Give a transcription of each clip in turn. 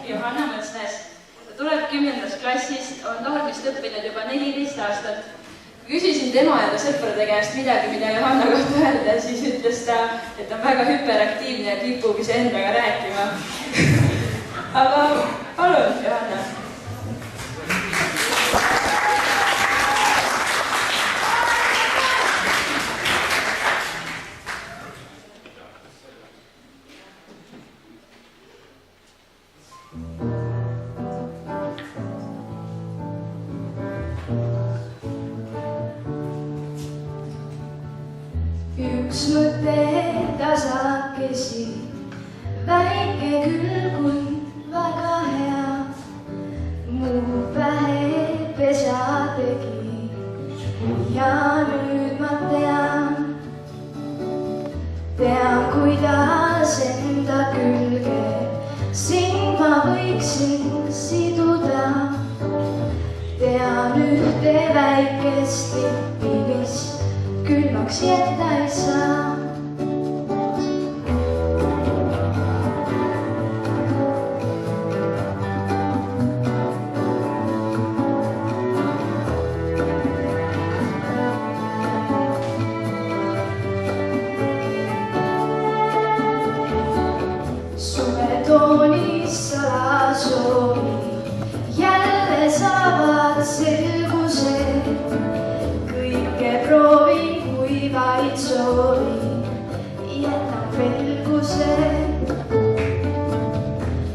Johanna Mõtsnes. Ta tuleb 10. klassist, on laulmist õppinud juba 14 aastat. Küsisin tema ja ta sõprade käest midagi, mida Johanna kohta öelda, siis ütles ta, et on väga hüperaktiivne ja kipub iseendaga rääkima. Aga palun, Johanna. Üks mõte tasakesi, väike küll, kuid väga hea. Mu pähe pesa tegi ja nüüd ma tean, kuidas enda külge sind ma võiksin siduda. Tean ühte väikest tippi, mis külmaks jätta ei saa. Suvetoonis salasoovi jälle saavad selguse. Kõike proovin, kui vaid soovin, jätan pelguse.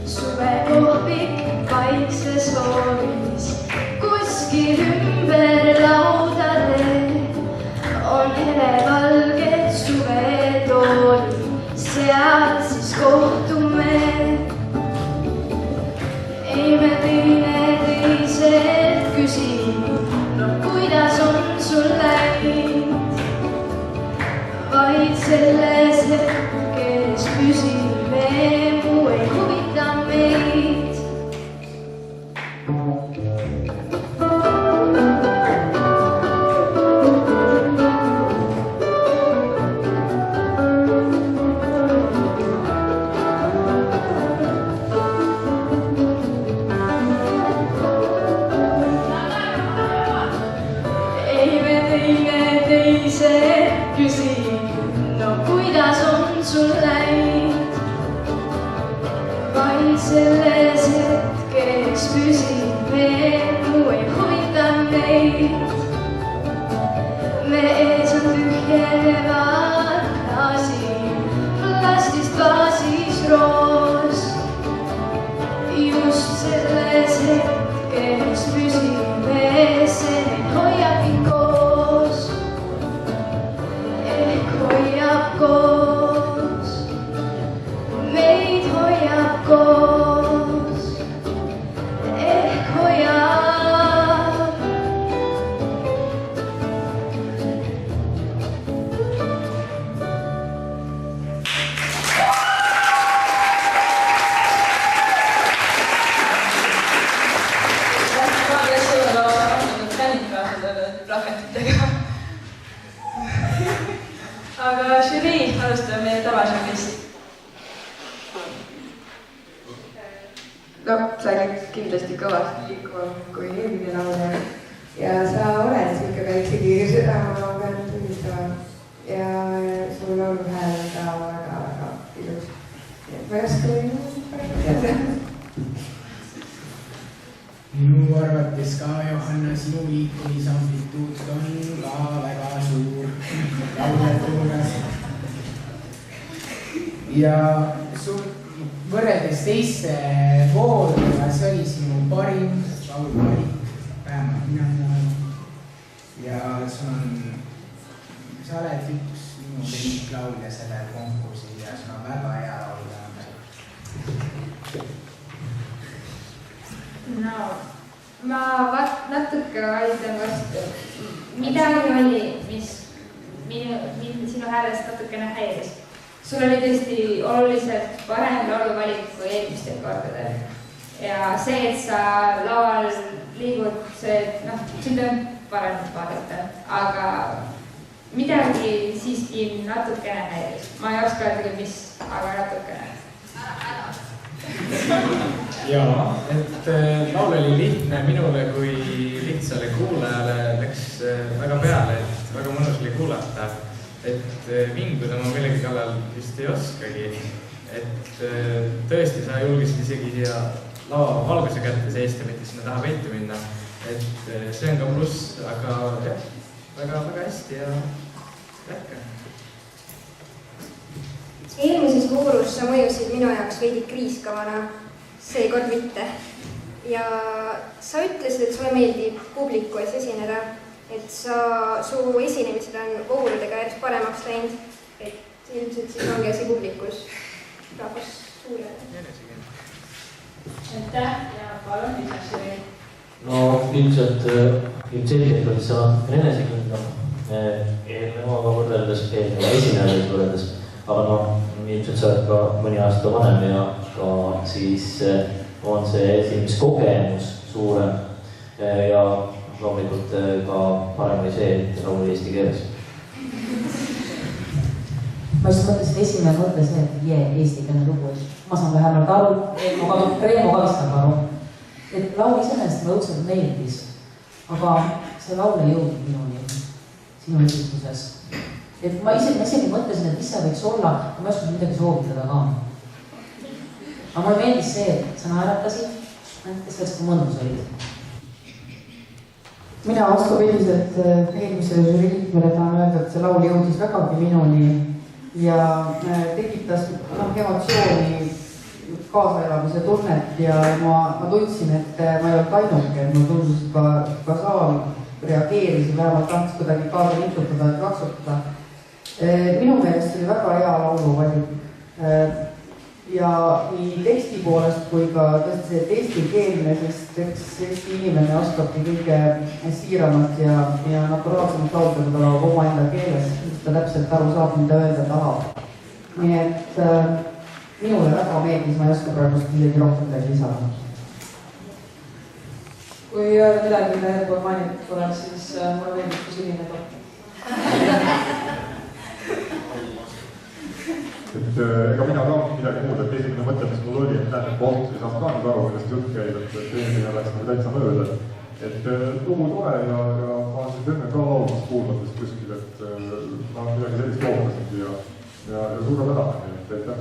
Suvekohvik vaikses hoovis, kuskil ümber laudade on helevalged suvetoolid, seal siis kohtume. Ei me teineteiselt küsime, no kuidas on sul läinud, vaid selles hetkes püsime, muu ei huvita meid. Küsin, no kuidas on sul läinud, vaid selles hetkeks püsime, muu ei huvita meid. Me ees on tühjenevad klaasid, plastist klaasis roos. Just selles hetkeks püsime, see meid hoiabki koos. Hoiab koos, meid hoiab koos, ehk hoiab. Aga žürii, alustame meie tavažanrist. No, sa oled kindlasti kõvasti liikuvam kui eelmine laulja ja sa oled ikka ikkagi seda, ma pean tunnistama. Ja sul lauluhääl on ka väga ilus. Ma ei oska teada. Minu arvates ka, Johanna, sinu liikumisamplituud on ka väga suur laulatuuras. Ja võrreldes teiste vooruga, see oli sinu parim laulvalik, vähemalt mina tean. Ja sa oled üks minu lemmiklaulja sellel konkursil ja sul on väga hea laulja. No, ma natuke vaidlen vastu. Midagi oli, mis mind sinu häälest natukene häiris. Sul oli tõesti oluliselt parem lauluvalik kui eelmistel kordadel. Ja see, et sa laval liigud, sind on parem vaadata, aga midagi siiski natukene häiris. Ma ei oska öelda küll, mis, aga natukene. jaa, et laul oli lihtne minule kui lihtsale kuulajale, läks väga peale, et väga mõnus oli kuulata. Et vinguda ma millegi kallal vist ei oskagi. Et tõesti, sa julgesid isegi siia lava valguse kätte seista, mitte sinna taha peitu minna. Et see on ka pluss, aga jah, väga hästi ja lähke. Eelmises voorus sa mõjusid minu jaoks veidi kriiskavana, seekord mitte. Ja sa ütlesid, et sulle meeldib publiku ees esineda, et su esinemised on voorudega järjest paremaks läinud, et ilmselt siis ongi asi publikus rahvas suurele. Aitäh ja palun lisaks või? No ilmselt oli see natukene enesekindlam eelnevaga võrreldes, eelneva esinejaga võrreldes. Aga ilmselt sa oled ka mõni aasta vanem ja ka siis on see esinemiskogemus suurem ja loomulikult ka parem oli see, et laulu eesti keeles. Ma just mõtlesin esimene mõte see, et eestikeelne lugu. Ma saan vähemalt aru, Reemo ka vist aru. Et laul iseenesest mulle õudselt meeldis, aga see laul ei jõudnud minuni sinu esitluses. Et ma isegi mõtlesin, et mis see võiks olla, ja ma ei oskaks midagi soovitada ka. Aga mulle meeldis see, et sa naeratasid, kes võiks ka mõndus olid. Mina vastupidiselt eelmisele žüriikmele tahan öelda, et see laul jõudis vägagi minuni ja tekitas emotsiooni kaasaelamise tunnet ja ma tundsin, et ma ei olnud ainuke, et ma tundus ka saal reageerisin, vähemalt tahaks kuidagi kaasa niputada ja plaksutada. Minu meelest oli väga hea lauluvalik ja nii teksti poolest kui ka tõesti see, et eestikeelne, sest eks eesti inimene oskabki kõige siiramat ja naturaalsemat laulda, kui ta laulab omaenda keeles, siis ta täpselt aru saab, mida öelda tahab. Nii et minule väga meeldis, ma ei oska praegu midagi rohkem lisada. Kui öelda midagi, mida järgmine mainitud pole, siis mulle meeldib, kui selline top. Et ega mina ka midagi muud, et esimene mõte, mis mul oli, et näed, et ei saanud ka nüüd aru, millest jutt käib, et eelmine läks nagu täitsa mööda. Et lugu tore ja ma olen siin enne ka laulmas kuulmates kuskil, et ma midagi sellist loomuliselt ja suurepärane, et aitäh.